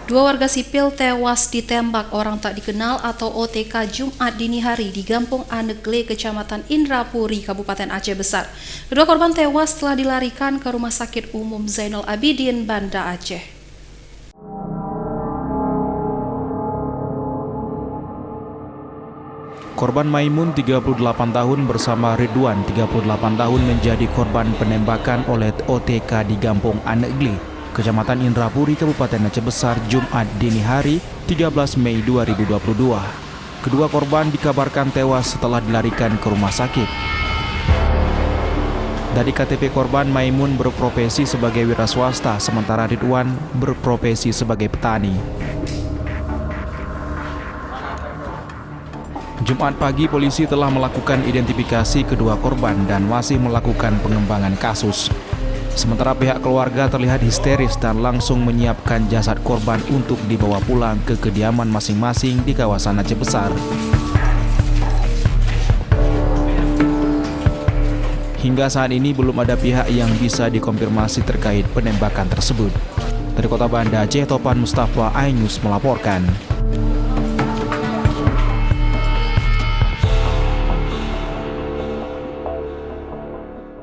Dua warga sipil tewas ditembak orang tak dikenal atau OTK Jumat dini hari di Gampung Anegle, Kecamatan Indrapuri, Kabupaten Aceh Besar. Kedua korban tewas telah dilarikan ke Rumah Sakit Umum Zainal Abidin, Banda Aceh. Korban Maimun 38 tahun bersama Ridwan 38 tahun menjadi korban penembakan oleh OTK di Gampung Anegle, Kecamatan Indrapuri, Kabupaten Aceh Besar, Jumat dini hari 13 Mei 2022. Kedua korban dikabarkan tewas setelah dilarikan ke rumah sakit. Dari KTP korban, Maimun berprofesi sebagai wira swasta, sementara Ridwan berprofesi sebagai petani. Jumat pagi, polisi telah melakukan identifikasi kedua korban dan masih melakukan pengembangan kasus. Sementara pihak keluarga terlihat histeris dan langsung menyiapkan jasad korban untuk dibawa pulang ke kediaman masing-masing di kawasan Aceh Besar. Hingga saat ini belum ada pihak yang bisa dikonfirmasi terkait penembakan tersebut. Dari Kota Banda Aceh, Topan Mustafa, iNews melaporkan.